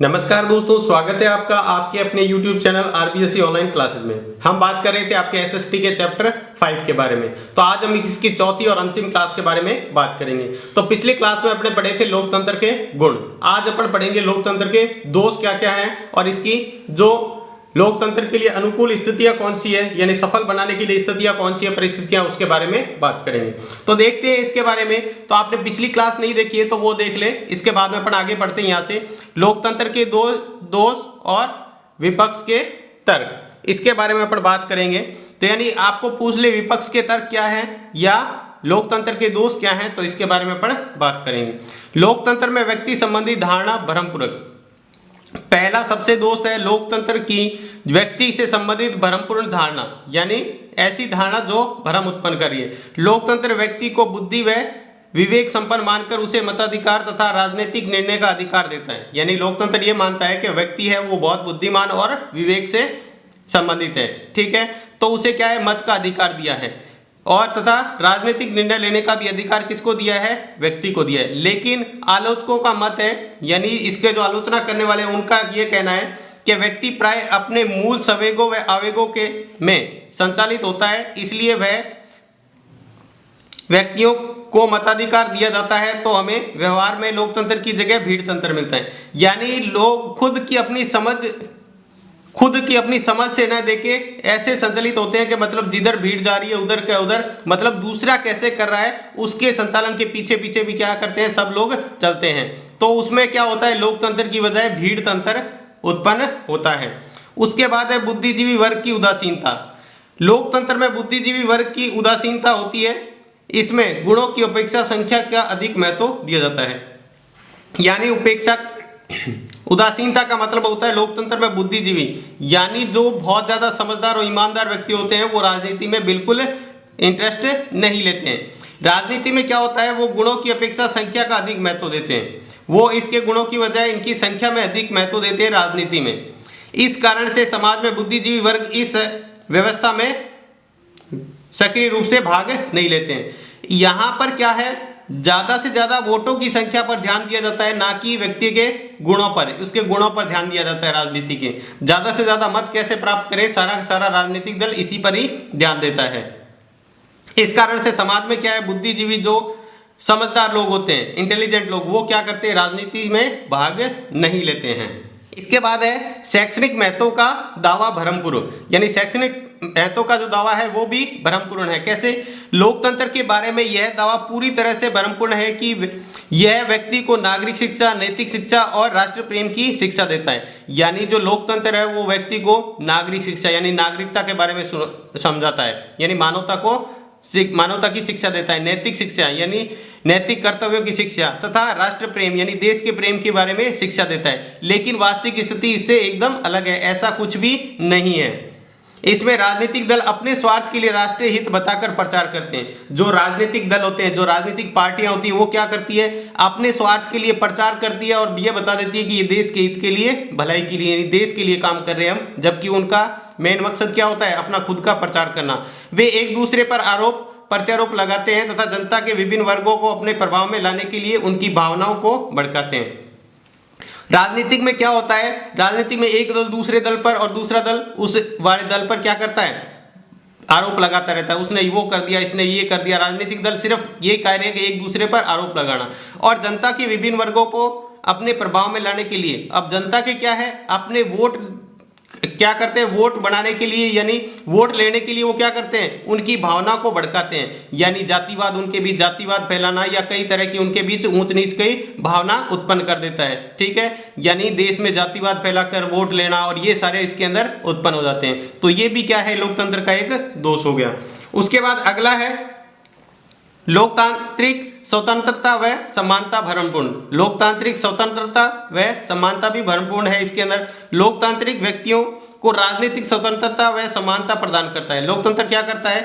नमस्कार दोस्तों, स्वागत है आपका आपके अपने YouTube channel RBSC online classes में। हम बात कर रहे थे आपके एसएसटी के चैप्टर 5 के बारे में। तो आज हम इसकी चौथी और अंतिम क्लास के बारे में बात करेंगे। तो पिछली क्लास में अपने पढ़े थे लोकतंत्र के गुण। आज अपन पढ़ेंगे लोकतंत्र के दोष क्या क्या हैं और इसकी जो लोकतंत्र के लिए अनुकूल स्थितियां कौन सी है, यानी सफल बनाने के लिए स्थितियां कौन सी है, परिस्थितियां, उसके बारे में बात करेंगे। तो देखते हैं इसके बारे में। तो आपने पिछली क्लास नहीं देखी है तो वो देख ले, इसके बाद में अपन आगे बढ़ते हैं। यहाँ से लोकतंत्र के दो दोष और विपक्ष के तर्क, इसके बारे में अपन बात करेंगे। तो यानी आपको पूछ ले विपक्ष के तर्क क्या है या लोकतंत्र के दोष क्या हैं, तो इसके बारे में अपन बात करेंगे। लोकतंत्र में व्यक्ति संबंधी धारणा भ्रमपूर्वक। पहला सबसे दोष है लोकतंत्र की व्यक्ति से संबंधित भ्रमपूर्ण धारणा, यानी ऐसी धारणा जो भ्रम उत्पन्न कर रही है। लोकतंत्र व्यक्ति को बुद्धि व विवेक संपन्न मानकर उसे मताधिकार तथा राजनीतिक निर्णय का अधिकार देता है। यानी लोकतंत्र ये मानता है कि व्यक्ति है वो बहुत बुद्धिमान और विवेक से संबंधित है, ठीक है, तो उसे क्या है, मत का अधिकार दिया है और तथा राजनीतिक निर्णय लेने का भी अधिकार किसको दिया है, व्यक्ति को दिया है। लेकिन आलोचकों का मत है, यानी इसके जो आलोचना करने वाले हैं उनका ये कहना है कि व्यक्ति प्राय अपने मूल संवेगों व आवेगों के में संचालित होता है, इसलिए वह व्यक्तियों को मताधिकार दिया जाता है तो हमें व्यवहार में लोकतंत्र की जगह भीड़ तंत्र मिलता है। यानी लोग खुद की अपनी समझ से न देके ऐसे संचालित होते हैं कि मतलब जिधर भीड़ जा रही है उधर का उधर, मतलब दूसरा कैसे कर रहा है उसके संचालन के पीछे पीछे भी क्या करते हैं, सब लोग चलते हैं। तो उसमें क्या होता है, लोकतंत्र की बजाय भीड़ तंत्र उत्पन्न होता है। उसके बाद है बुद्धिजीवी वर्ग की उदासीनता। लोकतंत्र में बुद्धिजीवी वर्ग की उदासीनता होती है, इसमें गुणों की अपेक्षा संख्या का अधिक महत्व दिया जाता है। यानी उदासीनता का मतलब होता है लोकतंत्र में बुद्धिजीवी, यानी जो बहुत ज्यादा समझदार और ईमानदार व्यक्ति होते हैं वो राजनीति में बिल्कुल इंटरेस्ट नहीं लेते हैं। राजनीति में क्या होता है, वो गुणों की अपेक्षा संख्या का अधिक महत्व देते हैं, वो इसके गुणों की बजाय इनकी संख्या में अधिक महत्व देते हैं राजनीति में। इस कारण से समाज में बुद्धिजीवी वर्ग इस व्यवस्था में सक्रिय रूप से भाग नहीं लेते हैं। यहाँ पर क्या है, ज्यादा से ज्यादा वोटों की संख्या पर ध्यान दिया जाता है, ना कि व्यक्ति के गुणों पर, उसके गुणों पर ध्यान दिया जाता है। राजनीति के ज्यादा से ज्यादा मत कैसे प्राप्त करे, सारा का सारा राजनीतिक दल इसी पर ही ध्यान देता है। इस कारण से समाज में क्या है, बुद्धिजीवी जो समझदार लोग होते हैं, इंटेलिजेंट लोग, वो क्या करते हैं, राजनीति में भाग नहीं लेते हैं। इसके बाद है शैक्षणिक महत्व का दावा भ्रमपूर्ण, यानी शैक्षणिक महत्व का जो दावा है वो भी भ्रमपूर्ण है। कैसे, लोकतंत्र के बारे में यह दावा पूरी तरह से भ्रमपूर्ण है कि यह व्यक्ति को नागरिक शिक्षा, नैतिक शिक्षा और राष्ट्र प्रेम की शिक्षा देता है। यानी जो लोकतंत्र है वो व्यक्ति को नागरिक शिक्षा यानी नागरिकता के बारे में समझाता है, यानी मानवता की शिक्षा देता है, नैतिक शिक्षा यानी नैतिक कर्तव्यों की शिक्षा तथा राष्ट्र प्रेम यानी देश के प्रेम के बारे में शिक्षा देता है। लेकिन वास्तविक स्थिति इससे एकदम अलग है, ऐसा कुछ भी नहीं है। इसमें राजनीतिक दल अपने स्वार्थ के लिए राष्ट्रीय हित बताकर प्रचार करते हैं। जो राजनीतिक दल होते हैं, जो राजनीतिक पार्टियां होती हैं, वो क्या करती है, अपने स्वार्थ के लिए प्रचार करती है और ये बता देती है कि ये देश के हित के लिए, भलाई के लिए, यानी देश के लिए काम कर रहे हैं हम, जबकि उनका मेन मकसद क्या होता है, अपना खुद का प्रचार करना। वे एक दूसरे पर आरोप प्रत्यारोप लगाते हैं तथा जनता के विभिन्न वर्गों को अपने प्रभाव में लाने के लिए उनकी भावनाओं को भड़काते हैं। राजनीतिक में क्या होता है, राजनीति में एक दल दूसरे दल पर और दूसरा दल उस वाले दल पर क्या करता है, आरोप लगाता रहता है, उसने वो कर दिया, इसने ये कर दिया। राजनीतिक दल सिर्फ ये कह रहे हैं कि एक दूसरे पर आरोप लगाना और जनता के विभिन्न वर्गों को अपने प्रभाव में लाने के लिए। अब जनता के क्या है, अपने वोट क्या करते हैं, वोट बनाने के लिए यानी वोट लेने के लिए वो क्या करते हैं, उनकी भावना को भड़काते हैं, यानी जातिवाद, उनके बीच जातिवाद फैलाना या कई तरह की उनके बीच ऊंच नीच की भावना उत्पन्न कर देता है, ठीक है, यानी देश में जातिवाद फैलाकर वोट लेना और ये सारे इसके अंदर उत्पन्न हो जाते हैं। तो ये भी क्या है, लोकतंत्र का एक दोष हो गया। उसके बाद अगला है लोकतांत्रिक स्वतंत्रता व समानता भ्रमपूर्ण। लोकतांत्रिक स्वतंत्रता व समानता भी भ्रमपूर्ण है। इसके अंदर लोकतांत्रिक व्यक्तियों को राजनीतिक स्वतंत्रता व समानता प्रदान करता है। लोकतंत्र क्या करता है,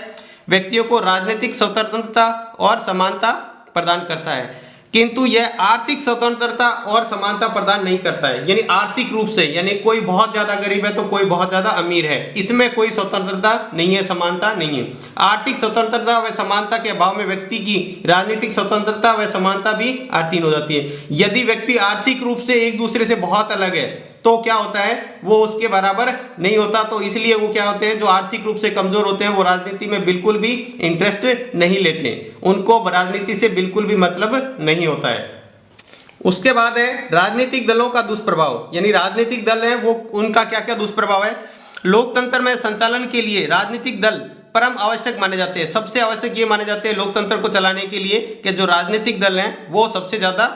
व्यक्तियों को राजनीतिक स्वतंत्रता और समानता प्रदान करता है। किंतु यह आर्थिक स्वतंत्रता और समानता प्रदान नहीं करता है। यानी आर्थिक रूप से, यानी कोई बहुत ज्यादा गरीब है तो कोई बहुत ज्यादा अमीर है, इसमें कोई स्वतंत्रता नहीं है, समानता नहीं है। आर्थिक स्वतंत्रता व समानता के अभाव में व्यक्ति की राजनीतिक स्वतंत्रता व समानता भी अर्थहीन हो जाती है। यदि व्यक्ति आर्थिक रूप से एक दूसरे से बहुत अलग है तो क्या होता है, वो उसके बराबर नहीं होता। तो इसलिए वो क्या होते हैं, जो आर्थिक रूप से कमजोर होते हैं वो राजनीति में बिल्कुल भी इंटरेस्ट नहीं लेते, उनको राजनीति से बिल्कुल भी मतलब नहीं होता है। उसके बाद है राजनीतिक दलों का दुष्प्रभाव। यानी राजनीतिक दल है वो, उनका क्या क्या दुष्प्रभाव है। लोकतंत्र में संचालन के लिए राजनीतिक दल परम आवश्यक माने जाते हैं। सबसे आवश्यक ये माने जाते हैं लोकतंत्र को चलाने के लिए कि जो राजनीतिक दल हैं वो सबसे ज्यादा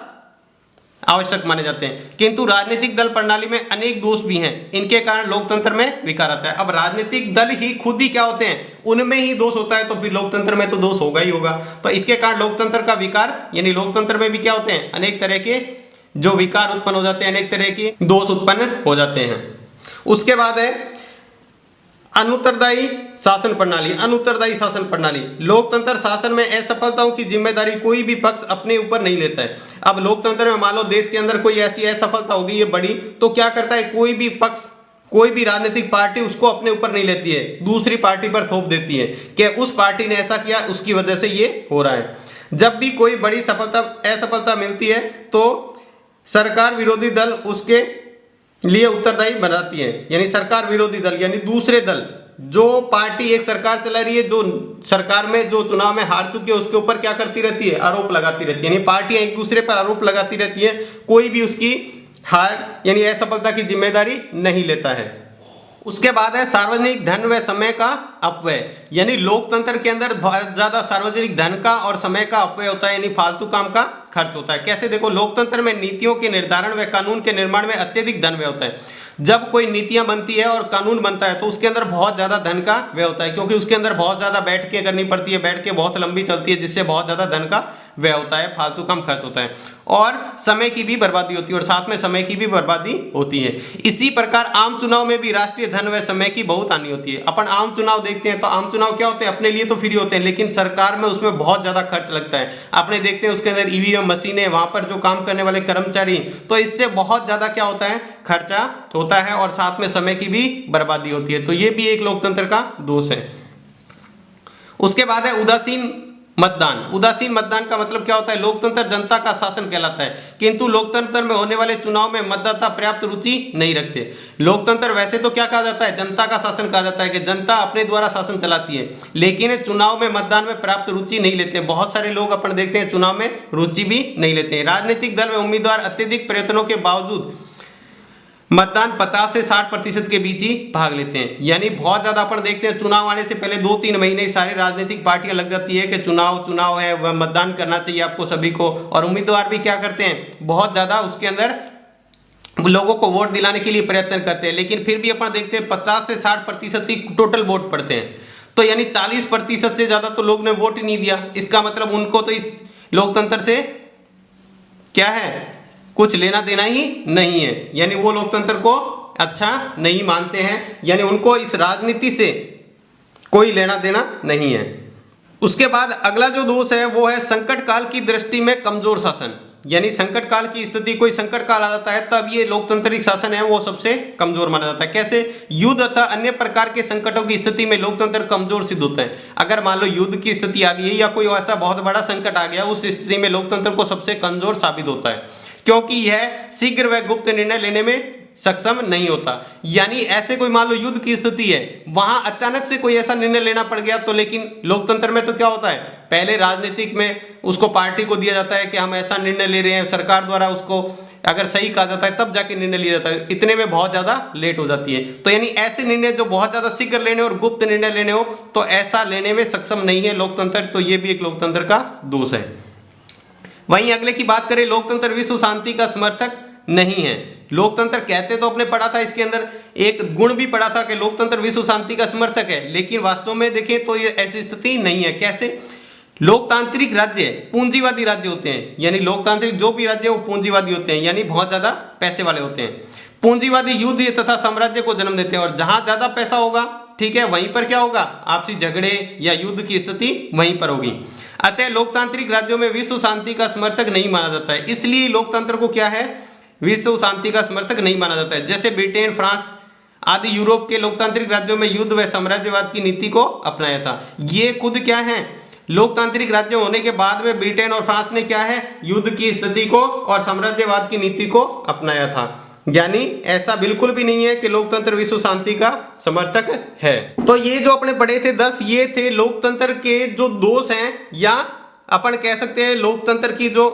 आवश्यक माने जाते हैं। किंतु राजनीतिक दल प्रणाली में अनेक दोष भी हैं, इनके कारण लोकतंत्र में विकार आता है। अब राजनीतिक दल ही खुद ही क्या होते हैं, उनमें ही दोष होता है, तो फिर लोकतंत्र में तो दोष होगा ही होगा। तो इसके कारण लोकतंत्र का विकार, यानी लोकतंत्र में भी क्या होते हैं, अनेक तरह के जो विकार उत्पन्न हो जाते हैं, अनेक तरह के दोष उत्पन्न हो जाते हैं। उसके बाद है अनुत्तरदायी शासन प्रणाली। अनुत्तरदायी शासन प्रणाली, लोकतंत्र शासन में असफलताओं की जिम्मेदारी कोई भी पक्ष अपने ऊपर नहीं लेता है। अब लोकतंत्र में मान लो देश के अंदर कोई ऐसी असफलता होगी ये बड़ी, तो क्या करता है, कोई भी पक्ष, कोई भी राजनीतिक पार्टी उसको अपने ऊपर नहीं लेती है, दूसरी पार्टी पर थोप देती है कि उस पार्टी ने ऐसा किया, उसकी वजह से ये हो रहा है। जब भी कोई बड़ी असफलता मिलती है तो सरकार विरोधी दल उसके लिए उत्तरदायी बनाती है। यानी सरकार विरोधी दल यानी दूसरे दल, जो पार्टी एक सरकार चला रही है, जो सरकार में जो चुनाव में हार चुकी है, उसके ऊपर क्या करती रहती है, आरोप लगाती रहती है। यानी पार्टियां एक दूसरे पर आरोप लगाती रहती है, कोई भी उसकी हार यानी असफलता की जिम्मेदारी नहीं लेता है। उसके बाद है सार्वजनिक धन व समय का अपव्यय। यानी लोकतंत्र के अंदर बहुत ज्यादा सार्वजनिक धन का और समय का अपव्यय होता है, यानी फालतू काम का खर्च होता है। कैसे, देखो, लोकतंत्र में नीतियों के निर्धारण व कानून के निर्माण में अत्यधिक धन व्यय होता है। जब कोई नीतियां बनती है और कानून बनता है तो उसके अंदर बहुत ज्यादा धन का व्यय होता है, क्योंकि उसके अंदर बहुत ज्यादा बैठ के करनी पड़ती है, बैठ के बहुत लंबी चलती है, जिससे बहुत ज्यादा धन का व्यय होता है, फालतू कम खर्च होता है, और समय की भी बर्बादी होती है, और साथ में समय की भी बर्बादी होती है। इसी प्रकार आम चुनाव में भी राष्ट्रीय धन व समय की बहुत हानि होती है। अपन आम चुनाव देखते हैं तो आम चुनाव क्या होते हैं, अपने लिए तो फ्री होते हैं, लेकिन सरकार में उसमें बहुत ज्यादा खर्च लगता है। आपने देखते हैं उसके अंदर ईवीएम मशीनें, वहां पर जो काम करने वाले कर्मचारी, तो इससे बहुत ज्यादा क्या होता है, खर्चा होता है, और साथ में समय की भी बर्बादी होती है। तो ये भी एक लोकतंत्र का दोष है। उसके बाद है उदासीन मतदान। उदासीन मतदान का मतलब क्या होता है, लोकतंत्र जनता का शासन कहलाता है, किंतु लोकतंत्र में होने वाले चुनाव में मतदाता पर्याप्त रुचि नहीं रखते। लोकतंत्र वैसे तो क्या कहा जाता है, जनता का शासन कहा जाता है, कि जनता अपने द्वारा शासन चलाती है, लेकिन चुनाव में मतदान में पर्याप्त रुचि नहीं लेते। बहुत सारे लोग अपन देखते हैं चुनाव में रुचि भी नहीं लेते हैं। राजनीतिक दल व उम्मीदवार अत्यधिक प्रयत्नों के बावजूद मतदान 50 से 60% के बीच ही भाग लेते हैं। यानी बहुत ज्यादा अपन देखते हैं चुनाव आने से पहले 2-3 महीने सारी राजनीतिक पार्टियां लग जाती है कि चुनाव है, वह मतदान करना चाहिए आपको सभी को, और उम्मीदवार भी क्या करते हैं, बहुत ज्यादा उसके अंदर लोगों को वोट दिलाने के लिए प्रयत्न करते हैं, लेकिन फिर भी अपन देखते हैं 50 से 60% ही टोटल वोट पड़ते हैं। तो यानी 40% से ज्यादा तो लोग ने वोट ही नहीं दिया। इसका मतलब उनको तो इस लोकतंत्र से क्या है, कुछ लेना देना ही नहीं है, यानी वो लोकतंत्र को अच्छा नहीं मानते हैं, यानी उनको इस राजनीति से कोई लेना देना नहीं है। उसके बाद अगला जो दोष है वो है संकट काल की दृष्टि में कमजोर शासन। यानी संकट काल की स्थिति, कोई संकट काल आ जाता है तब ये लोकतांत्रिक शासन है वो सबसे कमजोर माना जाता है। कैसे, युद्ध अथवा अन्य प्रकार के संकटों की स्थिति में लोकतंत्र कमजोर सिद्ध होता है। अगर मान लो युद्ध की स्थिति आ गई है या कोई ऐसा बहुत बड़ा संकट आ गया, उस स्थिति में लोकतंत्र को सबसे कमजोर साबित होता है, क्योंकि यह शीघ्र व गुप्त निर्णय लेने में सक्षम नहीं होता। यानी ऐसे कोई मान लो युद्ध की स्थिति है, वहां अचानक से कोई ऐसा निर्णय लेना पड़ गया, तो लेकिन लोकतंत्र में तो क्या होता है, पहले राजनीतिक में उसको पार्टी को दिया जाता है कि हम ऐसा निर्णय ले रहे हैं, सरकार द्वारा उसको अगर सही कहा जाता है तब जाके निर्णय लिया जाता है, इतने में बहुत ज्यादा लेट हो जाती है। तो यानी ऐसे निर्णय जो बहुत ज्यादा शीघ्र लेने और गुप्त निर्णय लेने हो, तो ऐसा लेने में सक्षम नहीं है लोकतंत्र। तो ये भी एक लोकतंत्र का दोष है। वहीं अगले की बात करें, लोकतंत्र विश्व शांति का समर्थक नहीं है। लोकतंत्र कहते तो अपने पढ़ा था, इसके अंदर एक गुण भी पढ़ा था कि लोकतंत्र विश्व शांति का समर्थक है, लेकिन वास्तव में देखें तो ये ऐसी स्थिति नहीं है। कैसे, लोकतांत्रिक राज्य पूंजीवादी राज्य होते हैं, यानी लोकतांत्रिक जो भी राज्य वो पूंजीवादी होते हैं, यानी बहुत ज्यादा पैसे वाले होते हैं। पूंजीवादी युद्ध तथा साम्राज्य को जन्म देते हैं, और जहां ज्यादा पैसा होगा ठीक है, वहीं पर क्या होगा, आपसी झगड़े या युद्ध की स्थिति वहीं पर होगी। अतः लोकतांत्रिक राज्यों में विश्व शांति का समर्थक नहीं माना जाता है, इसलिए लोकतंत्र को क्या है, विश्व शांति का समर्थक नहीं माना जाता है। जैसे ब्रिटेन, फ्रांस आदि यूरोप के लोकतांत्रिक राज्यों में युद्ध व साम्राज्यवाद की नीति को अपनाया था। ये खुद क्या है, लोकतांत्रिक राज्य होने के बाद में ब्रिटेन और फ्रांस ने क्या है, युद्ध की स्थिति को और साम्राज्यवाद की नीति को अपनाया था। यानी ऐसा बिल्कुल भी नहीं है कि लोकतंत्र विश्व शांति का समर्थक है। तो ये जो अपने पढ़े थे 10, ये थे लोकतंत्र के जो दोष हैं, या अपन कह सकते हैं लोकतंत्र की जो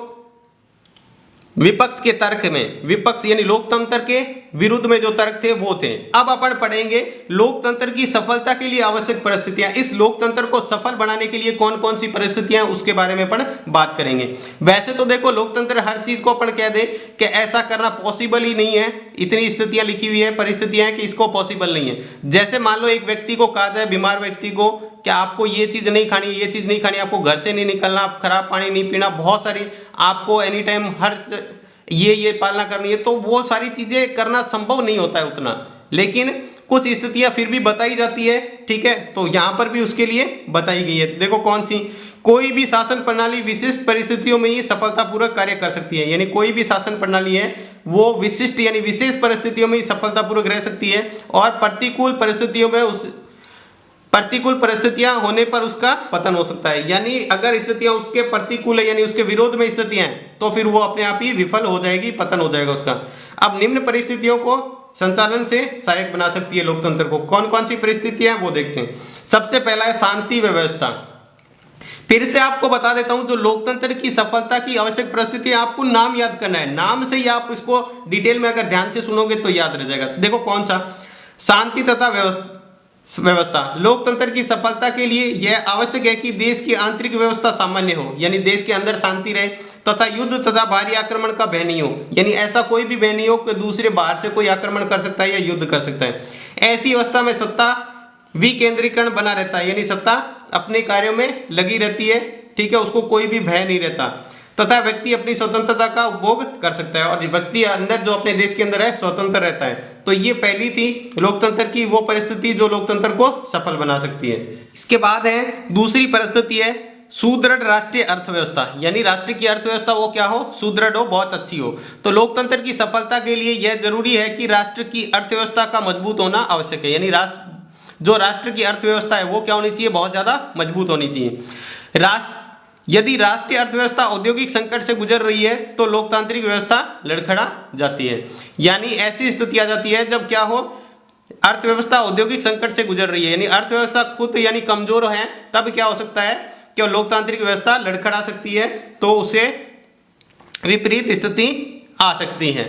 विपक्ष के तर्क में, विपक्ष यानी लोकतंत्र के विरुद्ध में जो तर्क थे वो थे। अब अपन पढ़ेंगे लोकतंत्र की सफलता के लिए आवश्यक परिस्थितियां। इस लोकतंत्र को सफल बनाने के लिए कौन कौन सी परिस्थितियां हैं उसके बारे में अपन बात करेंगे। वैसे तो देखो लोकतंत्र हर चीज को अपन कह दे कि ऐसा करना पॉसिबल ही नहीं है, इतनी स्थितियां लिखी हुई है, परिस्थितियां हैं कि इसको पॉसिबल नहीं है। जैसे मान लो एक व्यक्ति को कहा जाए, बीमार व्यक्ति को, कि आपको ये चीज नहीं खानी, ये चीज नहीं खानी, आपको घर से नहीं निकलना, आप खराब पानी नहीं पीना, बहुत सारी आपको एनी टाइम हर ये पालना करनी है, तो वो सारी चीजें करना संभव नहीं होता है उतना, लेकिन कुछ स्थितियां फिर भी बताई जाती है। ठीक है, तो यहां पर भी उसके लिए बताई गई है। देखो कौन सी, कोई भी शासन प्रणाली विशिष्ट परिस्थितियों में ही सफलतापूर्वक कार्य कर सकती है। यानी कोई भी शासन प्रणाली है वो विशिष्ट यानी विशेष परिस्थितियों में ही सफलतापूर्वक रह सकती है, और प्रतिकूल परिस्थितियों में प्रतिकूल परिस्थितियां होने पर उसका पतन हो सकता है। यानी अगर स्थितियां उसके प्रतिकूल है, यानी उसके विरोध में स्थितियां हैं, तो फिर वो अपने आप ही विफल हो जाएगी, पतन हो जाएगा उसका। अब निम्न परिस्थितियों को संचालन से सहायक बना सकती है लोकतंत्र को। कौन कौन सी परिस्थितियां हैं वो देखते हैं। सबसे पहला है शांति व्यवस्था। फिर से आपको बता देता हूं, जो लोकतंत्र की सफलता की आवश्यक परिस्थिति है, आपको नाम याद करना है, नाम से ही आप इसको डिटेल में अगर ध्यान से सुनोगे तो याद रह जाएगा। देखो कौन सा, शांति तथा व्यवस्था। लोकतंत्र की सफलता के लिए यह आवश्यक है कि देश की आंतरिक व्यवस्था सामान्य हो, यानी देश के अंदर शांति रहे, तथा युद्ध तथा बाहरी आक्रमण का भय नहीं हो, यानी ऐसा कोई भी भय नहीं हो कि दूसरे बाहर से कोई आक्रमण कर सकता है या युद्ध कर सकता है। ऐसी अवस्था में सत्ता विकेंद्रीकरण बना रहता है, यानी सत्ता अपने कार्यों में लगी रहती है। ठीक है, उसको कोई भी भय नहीं रहता, तथा व्यक्ति अपनी स्वतंत्रता का उपभोग कर सकता है, और व्यक्ति अंदर जो अपने देश के अंदर है स्वतंत्र रहता है। तो ये पहली थी लोकतंत्र की वो परिस्थिति जो लोकतंत्र को सफल बना सकती है। इसके बाद है दूसरी परिस्थिति है सुदृढ़ राष्ट्रीय अर्थव्यवस्था, यानी राष्ट्र की अर्थव्यवस्था वो क्या हो, सुदृढ़ हो, बहुत अच्छी हो। तो लोकतंत्र की सफलता के लिए यह जरूरी है कि राष्ट्र की अर्थव्यवस्था का मजबूत होना आवश्यक है, यानी जो राष्ट्र की अर्थव्यवस्था है वो क्या होनी चाहिए, बहुत ज्यादा मजबूत होनी चाहिए। यदि राष्ट्रीय अर्थव्यवस्था औद्योगिक संकट से गुजर रही है तो लोकतांत्रिक व्यवस्था लड़खड़ा जाती है। यानी ऐसी स्थिति आ जाती है जब क्या हो, अर्थव्यवस्था औद्योगिक संकट से गुजर रही है, यानी अर्थव्यवस्था खुद यानी कमजोर है, तब क्या हो सकता है कि लोकतांत्रिक व्यवस्था लड़खड़ा सकती है, तो उसे विपरीत स्थिति आ सकती है।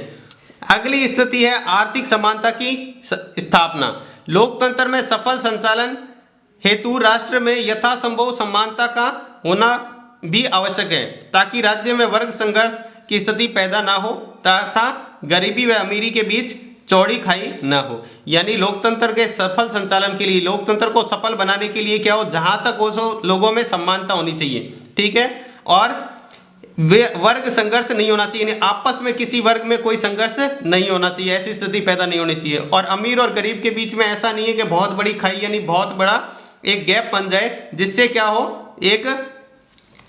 अगली स्थिति है आर्थिक समानता की स्थापना। लोकतंत्र में सफल संचालन हेतु राष्ट्र में यथासंभव समानता का होना भी आवश्यक है, ताकि राज्य में वर्ग संघर्ष की स्थिति पैदा ना हो तथा गरीबी व अमीरी के बीच चौड़ी खाई ना हो। यानी लोकतंत्र के सफल संचालन के लिए, लोकतंत्र को सफल बनाने के लिए क्या हो, जहां तक हो लोगों में समानता होनी चाहिए। ठीक है, और वर्ग संघर्ष नहीं होना चाहिए, यानी आपस में किसी वर्ग में कोई संघर्ष नहीं होना चाहिए, ऐसी स्थिति पैदा नहीं होनी चाहिए। और अमीर और गरीब के बीच में ऐसा नहीं है कि बहुत बड़ी खाई यानी बहुत बड़ा एक गैप बन जाए, जिससे क्या हो, एक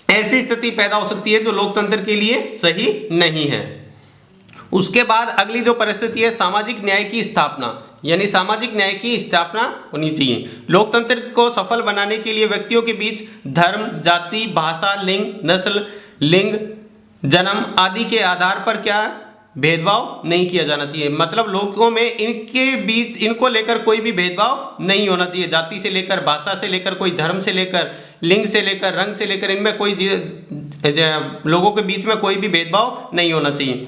ऐसी स्थिति पैदा हो सकती है जो लोकतंत्र के लिए सही नहीं है। उसके बाद अगली जो परिस्थिति है सामाजिक न्याय की स्थापना, यानी सामाजिक न्याय की स्थापना होनी चाहिए। लोकतंत्र को सफल बनाने के लिए व्यक्तियों के बीच धर्म, जाति, भाषा, लिंग, नस्ल, लिंग, जन्म आदि के आधार पर क्या भेदभाव नहीं किया जाना चाहिए। मतलब लोगों में इनके बीच इनको लेकर कोई भी भेदभाव नहीं होना चाहिए, जाति से लेकर, भाषा से लेकर, कोई धर्म से लेकर, लिंग से लेकर, रंग से लेकर, इनमें कोई लोगों के बीच में कोई भी भेदभाव नहीं होना चाहिए।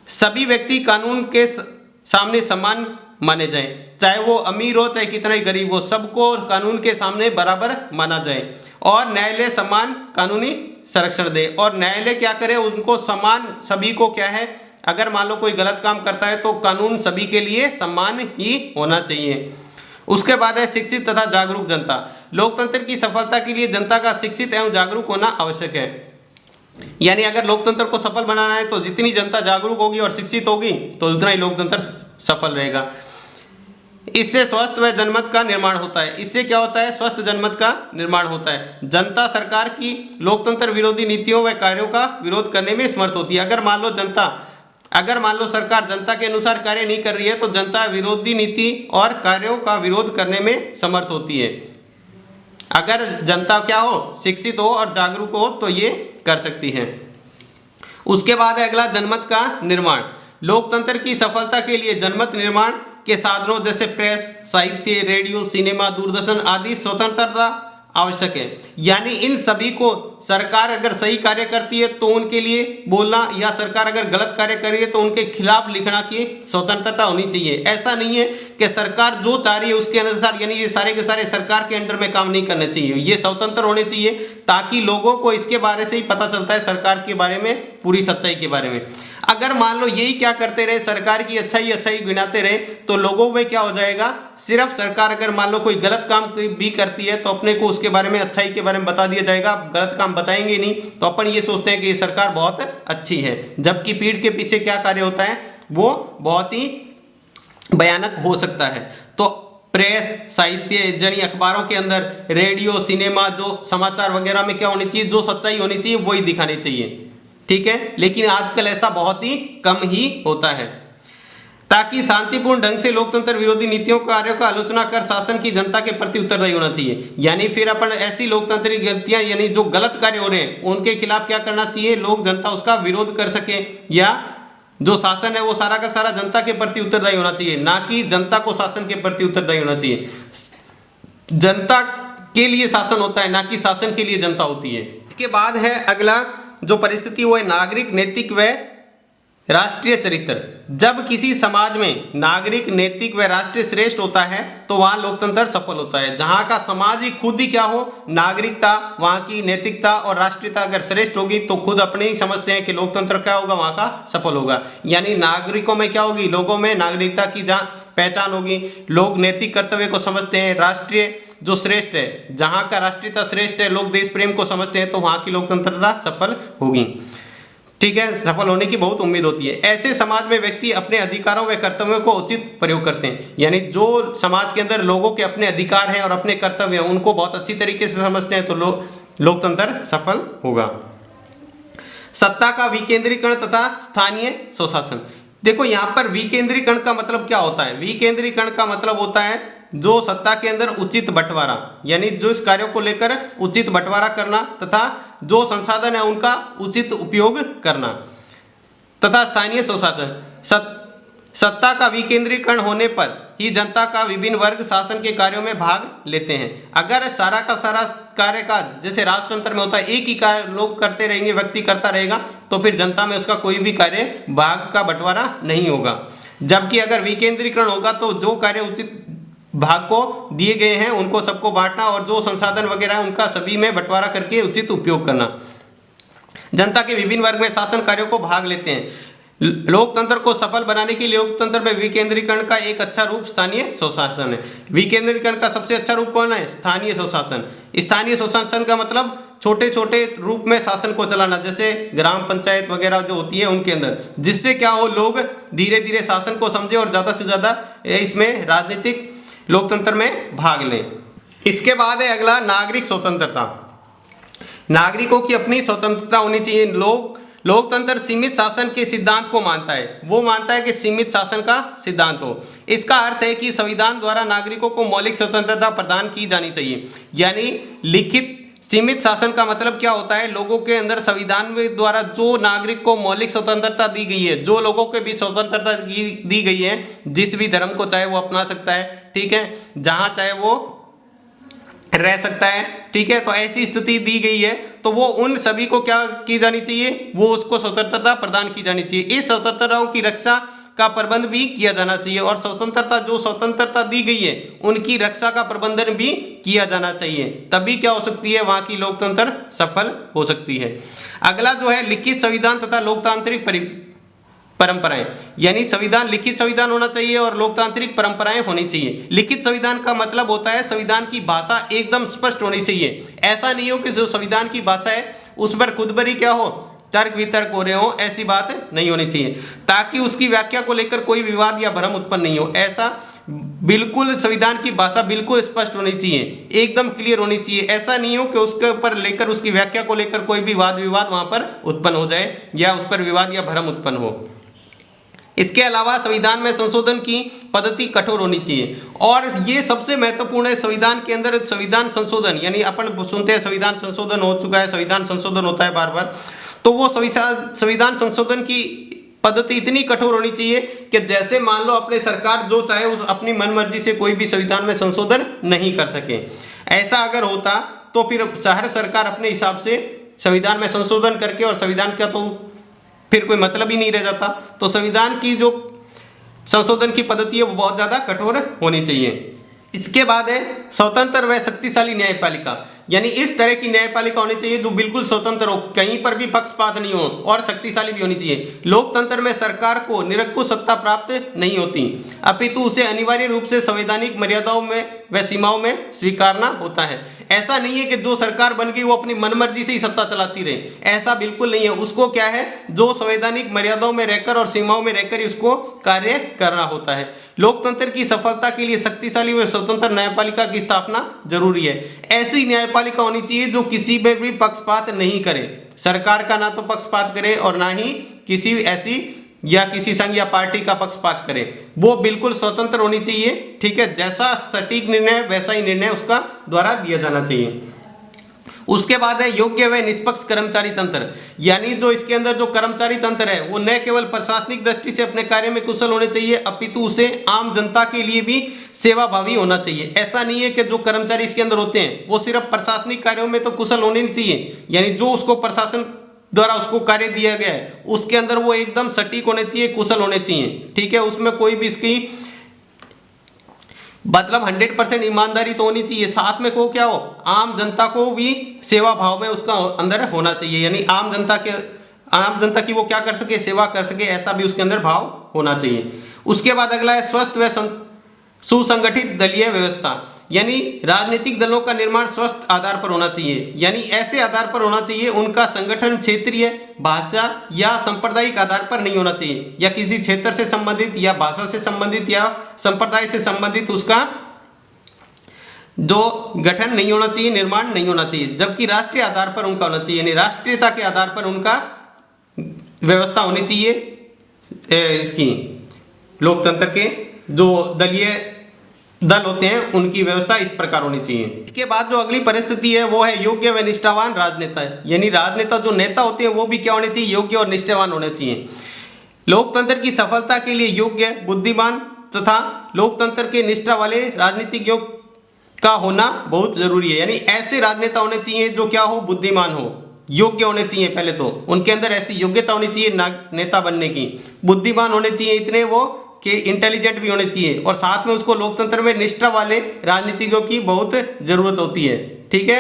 सभी व्यक्ति कानून के सामने समान माने जाएं, चाहे वो अमीर हो चाहे कितना ही गरीब हो, सबको कानून के सामने बराबर माना जाए। और न्यायालय समान कानूनी संरक्षण दे, और न्यायालय क्या करे, उनको समान, सभी को क्या है, अगर मान लो कोई गलत काम करता है तो कानून सभी के लिए समान ही होना चाहिए। उसके बाद है शिक्षित तथा जागरूक जनता। लोकतंत्र की सफलता के लिए जनता का शिक्षित एवं जागरूक होना आवश्यक है। यानी अगर लोकतंत्र को सफल बनाना है तो जितनी जनता जागरूक होगी और शिक्षित होगी तो उतना ही लोकतंत्र सफल रहेगा। इससे स्वस्थ व जनमत का निर्माण होता है। इससे क्या होता है? स्वस्थ जनमत का निर्माण होता है। जनता सरकार की लोकतंत्र विरोधी नीतियों व कार्यों का विरोध करने में समर्थ होती है। अगर मान लो सरकार जनता के अनुसार कार्य नहीं कर रही है तो जनता विरोधी नीति और कार्यों का विरोध करने में समर्थ होती है। अगर जनता क्या हो, शिक्षित हो और जागरूक हो तो ये कर सकती है। उसके बाद है अगला, जनमत का निर्माण। लोकतंत्र की सफलता के लिए जनमत निर्माण के साधनों जैसे प्रेस, साहित्य, रेडियो, सिनेमा, दूरदर्शन आदि स्वतंत्रता आवश्यक है। यानी इन सभी को सरकार अगर सही कार्य करती है तो उनके लिए बोलना, या सरकार अगर गलत कार्य कर रही है तो उनके खिलाफ लिखना की स्वतंत्रता होनी चाहिए। ऐसा नहीं है कि सरकार जो चाह रही है उसके अनुसार, यानी ये सारे के सारे सरकार के अंडर में काम नहीं करने चाहिए। ये स्वतंत्र होने चाहिए ताकि लोगों को इसके बारे से ही पता चलता है, सरकार के बारे में, पूरी सच्चाई के बारे में। अगर मान लो यही क्या करते रहे, सरकार की अच्छाई गिनाते रहे तो लोगों में क्या हो जाएगा, सिर्फ सरकार अगर मान लो कोई गलत काम भी करती है तो अपने को उसके बारे में, अच्छाई के बारे में बता दिया जाएगा। गलत काम बताएंगे नहीं तो अपन ये सोचते हैं कि ये सरकार बहुत अच्छी है, जबकि पीठ के पीछे क्या कार्य होता है वो बहुत ही भयानक हो सकता है। तो प्रेस, साहित्य, यानी अखबारों के अंदर, रेडियो, सिनेमा, जो समाचार वगैरह में क्या होनी चाहिए, जो सच्चाई होनी चाहिए वही दिखानी चाहिए, ठीक है। लेकिन आजकल ऐसा बहुत ही कम ही होता है। ताकि शांतिपूर्ण ढंग से लोकतंत्र विरोधी नीतियों कार्यों का आलोचना कर शासन की जनता के प्रति उत्तरदायी होना चाहिए। यानी फिर अपन ऐसी लोकतांत्रिक गलतियां, यानी जो गलत कार्य हो रहे हैं उनके खिलाफ क्या करना चाहिए, लोग जनता उसका विरोध कर सके, या जो शासन है वो सारा का सारा जनता के प्रति उत्तरदायी होना चाहिए, ना कि जनता को शासन के प्रति उत्तरदायी होना चाहिए। जनता के लिए शासन होता है, ना कि शासन के लिए जनता होती है। इसके बाद है अगला जो परिस्थिति वो है नागरिक, नैतिक व राष्ट्रीय चरित्र। जब किसी समाज में नागरिक, नैतिक व राष्ट्रीय श्रेष्ठ होता है तो वहाँ लोकतंत्र सफल होता है। जहाँ का समाज ही खुद ही क्या हो, नागरिकता, वहाँ की नैतिकता और राष्ट्रीयता अगर श्रेष्ठ होगी तो खुद अपने ही समझते हैं कि लोकतंत्र क्या होगा, वहाँ का सफल होगा। यानी नागरिकों में क्या होगी, लोगों में नागरिकता की जहाँ पहचान होगी, लोग नैतिक कर्तव्य को समझते हैं, राष्ट्रीय जो श्रेष्ठ है, जहाँ का राष्ट्रीयता श्रेष्ठ है, लोग देश प्रेम को समझते हैं तो वहाँ की लोकतंत्रता सफल होगी, ठीक है। सफल होने की बहुत उम्मीद होती है। ऐसे समाज में व्यक्ति अपने अधिकारों व कर्तव्यों को उचित प्रयोग करते हैं। यानी जो समाज के अंदर लोगों के अपने अधिकार हैं और अपने कर्तव्य हैं उनको बहुत अच्छी तरीके से समझते हैं तो लोकतंत्र सफल होगा। सत्ता का विकेंद्रीकरण तथा स्थानीय स्वशासन। देखो यहाँ पर विकेंद्रीकरण का मतलब क्या होता है, विकेंद्रीकरण का मतलब होता है जो सत्ता के अंदर उचित बंटवारा, यानी जो इस कार्यों को लेकर उचित बंटवारा करना तथा जो संसाधन है उनका उचित उपयोग करना, तथा स्थानीय स्वशासन। सत्ता का विकेंद्रीकरण होने पर ही जनता का विभिन्न वर्ग शासन के कार्यों में भाग लेते हैं। अगर सारा का सारा कार्यकाज जैसे राजतंत्र में होता है एक ही कार्य लोग करते रहेंगे, व्यक्ति करता रहेगा, तो फिर जनता में उसका कोई भी कार्य भाग का बंटवारा नहीं होगा। जबकि अगर विकेंद्रीकरण होगा तो जो कार्य उचित भाग को दिए गए हैं उनको सबको बांटना और जो संसाधन वगैरह है उनका सभी में बंटवारा करके उचित उपयोग करना। जनता के विभिन्न वर्ग में शासन कार्यों को भाग लेते हैं। लोकतंत्र को सफल बनाने के लिए लोकतंत्र में विकेंद्रीकरण का एक अच्छा रूप स्थानीय स्वशासन है। विकेंद्रीकरण का सबसे अच्छा रूप कौन है, स्थानीय स्वशासन। स्थानीय स्वशासन का मतलब छोटे छोटे रूप में शासन को चलाना, जैसे ग्राम पंचायत वगैरह जो होती है उनके अंदर, जिससे क्या हो लोग धीरे धीरे शासन को समझे और ज़्यादा से ज़्यादा इसमें राजनीतिक लोकतंत्र में भाग लें। इसके बाद है अगला नागरिक स्वतंत्रता। नागरिकों की अपनी स्वतंत्रता होनी चाहिए। लोकतंत्र सीमित शासन के सिद्धांत को मानता है, वो मानता है कि सीमित शासन का सिद्धांत हो। इसका अर्थ है कि संविधान द्वारा नागरिकों को मौलिक स्वतंत्रता प्रदान की जानी चाहिए। यानी लिखित सीमित शासन का मतलब क्या होता है, लोगों के अंदर संविधान द्वारा जो नागरिक को मौलिक स्वतंत्रता दी गई है, जो लोगों के भी स्वतंत्रता दी गई है, जिस भी धर्म को चाहे वो अपना सकता है, ठीक है, जहां चाहे वो रह सकता है, ठीक है। तो ऐसी स्थिति दी गई है तो वो उन सभी को क्या की जानी चाहिए, वो उसको स्वतंत्रता प्रदान की जानी चाहिए। इस स्वतंत्रताओं की रक्षा का प्रबंध भी किया जाना चाहिए और स्वतंत्रता दी गई है उनकी रक्षा का प्रबंधन भी किया जाना चाहिए, तभी क्या हो सकती है, वहाँ की लोकतंत्र सफल हो सकती है। अगला जो है लिखित संविधान तथा लोकतांत्रिक परंपराएं। यानी संविधान, लिखित संविधान होना चाहिए और लोकतांत्रिक परंपराएं होनी चाहिए। लिखित संविधान का मतलब होता है संविधान की भाषा एकदम स्पष्ट होनी चाहिए। ऐसा नहीं हो कि जो संविधान की भाषा है उस पर खुद बरी क्या हो, तर्क वितर्क हो रहे हो, ऐसी बात नहीं होनी चाहिए, ताकि उसकी व्याख्या को लेकर कोई विवाद या भ्रम उत्पन्न नहीं हो। ऐसा बिल्कुल संविधान की भाषा बिल्कुल स्पष्ट होनी चाहिए, एकदम क्लियर होनी चाहिए। ऐसा नहीं हो कि उसके ऊपर लेकर उसकी व्याख्या को लेकर कोई भी वाद विवाद वहां पर उत्पन्न हो जाए या उस पर विवाद या भ्रम उत्पन्न हो। इसके अलावा संविधान में संशोधन की पद्धति कठोर होनी चाहिए और ये सबसे महत्वपूर्ण है। संविधान के अंदर संविधान संशोधन, यानी अपन सुनते हैं संविधान संशोधन हो चुका है, संविधान संशोधन होता है बार बार, तो वो संविधान संशोधन की पद्धति इतनी कठोर होनी चाहिए कि जैसे मान लो अपने सरकार जो चाहे उस अपनी मनमर्जी से कोई भी संविधान में संशोधन नहीं कर सके। ऐसा अगर होता तो फिर हर सरकार अपने हिसाब से संविधान में संशोधन करके, और संविधान का तो फिर कोई मतलब ही नहीं रह जाता। तो संविधान की जो संशोधन की पद्धति है वो बहुत ज़्यादा कठोर होनी चाहिए। इसके बाद है स्वतंत्र व शक्तिशाली न्यायपालिका, यानी इस तरह की न्यायपालिका होनी चाहिए जो बिल्कुल स्वतंत्र हो, कहीं पर भी पक्षपात नहीं हो और शक्तिशाली भी होनी चाहिए। लोकतंत्र में सरकार को निरंकुश सत्ता प्राप्त नहीं होती, अपितु उसे अनिवार्य रूप से संवैधानिक मर्यादाओं में व सीमाओं में स्वीकारना होता है। ऐसा नहीं है कि जो सरकार बन गई वो अपनी मनमर्जी से ही सत्ता चलाती रहे, ऐसा बिल्कुल नहीं है। उसको क्या है, जो संवैधानिक मर्यादाओं में रहकर और सीमाओं में रहकर ही उसको कार्य करना होता है। लोकतंत्र की सफलता के लिए शक्तिशाली व स्वतंत्र न्यायपालिका की स्थापना जरूरी है। ऐसी न्यायपालिका होनी चाहिए जो किसी में भी पक्षपात नहीं करे, सरकार का ना तो पक्षपात करे और ना ही किसी ऐसी या किसी संघ या पार्टी का पक्षपात करे, वो बिल्कुल स्वतंत्र होनी चाहिए। ठीक है, जैसा सटीक निर्णय वैसा ही निर्णय उसका द्वारा दिया जाना चाहिए। उसके बाद है योग्य व निष्पक्ष कर्मचारी तंत्र, यानी जो इसके अंदर जो कर्मचारी तंत्र है वो न केवल प्रशासनिक दृष्टि से अपने कार्य में कुशल होने चाहिए, अपितु उसे आम जनता के लिए भी सेवाभावी होना चाहिए। ऐसा नहीं है कि जो कर्मचारी इसके अंदर होते हैं वो सिर्फ प्रशासनिक कार्यों में तो कुशल होने नहीं चाहिए, यानी जो उसको प्रशासन द्वारा उसको कार्य दिया गया है उसके अंदर वो एकदम सटीक होने चाहिए, कुशल होने चाहिए। ठीक है, उसमें कोई भी इसकी मतलब 100% ईमानदारी तो होनी चाहिए, साथ में को क्या हो, आम जनता को भी सेवा भाव में उसका अंदर होना चाहिए, यानी आम जनता की वो क्या कर सके, सेवा कर सके, ऐसा भी उसके अंदर भाव होना चाहिए। उसके बाद अगला है स्वस्थ व सुसंगठित दलीय व्यवस्था, यानी राजनीतिक दलों का निर्माण स्वस्थ आधार पर होना चाहिए, यानी ऐसे आधार पर होना चाहिए उनका संगठन क्षेत्रीय भाषा या सांप्रदायिक आधार पर नहीं होना चाहिए, या किसी क्षेत्र से संबंधित या भाषा से संबंधित या संप्रदाय से संबंधित उसका जो गठन नहीं होना चाहिए, निर्माण नहीं होना चाहिए, जबकि राष्ट्रीय आधार पर उनका होना चाहिए, यानी राष्ट्रीयता के आधार पर उनका व्यवस्था होनी चाहिए। इसकी लोकतंत्र के जो दलीय दल होते हैं उनकी व्यवस्था इस प्रकार होनी चाहिए। इसके बाद जो अगली परिस्थिति है वो है योग्य व निष्ठावान राजनेता, यानी राजनेता जो नेता होते हैं वो भी क्या होने चाहिए, योग्य और निष्ठावान होने चाहिए। लोकतंत्र की सफलता के लिए योग्य, बुद्धिमान तथा लोकतंत्र के निष्ठा वाले राजनीतिज्ञों का होना बहुत जरूरी है, यानी ऐसे राजनेता होने चाहिए जो क्या हो, बुद्धिमान हो, योग्य होने चाहिए, पहले तो उनके अंदर ऐसी योग्यता होनी चाहिए नेता बनने की, बुद्धिमान होने चाहिए इतने वो कि इंटेलिजेंट भी होने चाहिए, और साथ में उसको लोकतंत्र में निष्ठा वाले राजनीतिज्ञों की बहुत जरूरत होती है। ठीक है,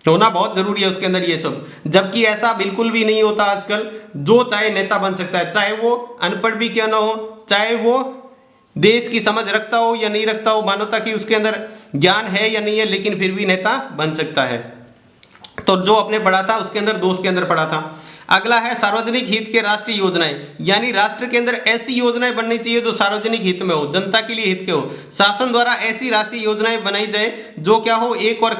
होना बहुत जरूरी है उसके अंदर ये सब, जबकि ऐसा बिल्कुल भी नहीं होता आजकल। जो चाहे नेता बन सकता है, चाहे वो अनपढ़ भी क्यों ना हो, चाहे वो देश की समझ रखता हो या नहीं रखता हो, मानवता की उसके अंदर ज्ञान है या नहीं है, लेकिन फिर भी नेता बन सकता है। तो जो अपने पढ़ा था उसके अंदर, दोष के अंदर पढ़ा था। अगला है सार्वजनिक हित के राष्ट्रीय योजनाएं, यानी राष्ट्र के अंदर ऐसी योजनाएं बननी चाहिए जो सार्वजनिक हित में हो, जनता के लिए हित के हो। शासन द्वारा ऐसी राष्ट्रीय योजनाएं बनाई जाए जो क्या हो, एक और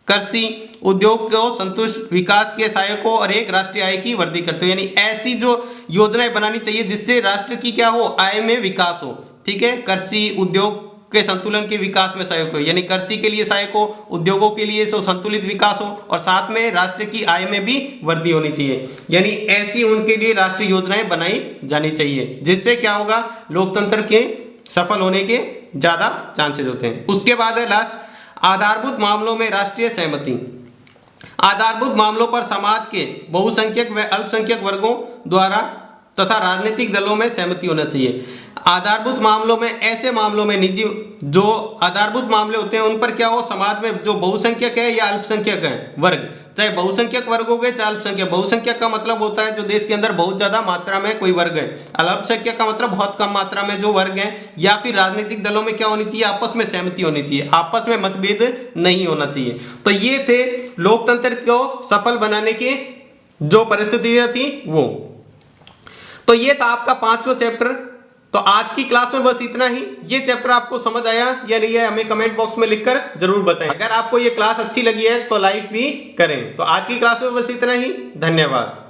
कृषि उद्योग को संतुष्ट विकास के सहायक हो और एक राष्ट्रीय आय की वृद्धि करते हो, यानी ऐसी जो योजनाएं बनानी चाहिए जिससे राष्ट्र की क्या हो, आय में विकास हो। ठीक है, कृषि उद्योग के संतुलन के विकास में सहायक हो, यानी कृषि के लिए सहायक हो, उद्योगों के लिए संतुलित विकास हो, और साथ में राष्ट्र की आय में भी वृद्धि होनी चाहिए, यानी ऐसी उनके लिए राष्ट्रीय योजनाएं बनाई जानी चाहिए, जिससे क्या होगा, लोकतंत्र के सफल होने के ज्यादा चांसेस होते हैं। उसके बाद है लास्ट, आधारभूत मामलों में राष्ट्रीय सहमति। आधारभूत मामलों पर समाज के बहुसंख्यक व अल्पसंख्यक वर्गों द्वारा तथा राजनीतिक दलों में सहमति होना चाहिए। आधारभूत मामलों में, ऐसे मामलों में निजी जो आधारभूत मामले होते हैं उन पर क्या हो, समाज में जो बहुसंख्यक है या अल्पसंख्यक है वर्ग, चाहे बहुसंख्यक वर्ग हो गए चाहे अल्पसंख्यक। बहुसंख्यक का मतलब होता है जो देश के अंदर बहुत ज्यादा मात्रा में कोई वर्ग है, अल्पसंख्यक का मतलब बहुत कम मात्रा में जो वर्ग है। या फिर राजनीतिक दलों में क्या होनी चाहिए, आपस में सहमति होनी चाहिए, आपस में मतभेद नहीं होना चाहिए। तो ये थे लोकतंत्र को सफल बनाने की जो परिस्थितियां थी वो। तो ये था आपका 5वां चैप्टर तो आज की क्लास में बस इतना ही। ये चैप्टर आपको समझ आया या नहीं है हमें कमेंट बॉक्स में लिखकर जरूर बताएं। अगर आपको ये क्लास अच्छी लगी है तो लाइक भी करें। तो आज की क्लास में बस इतना ही। धन्यवाद।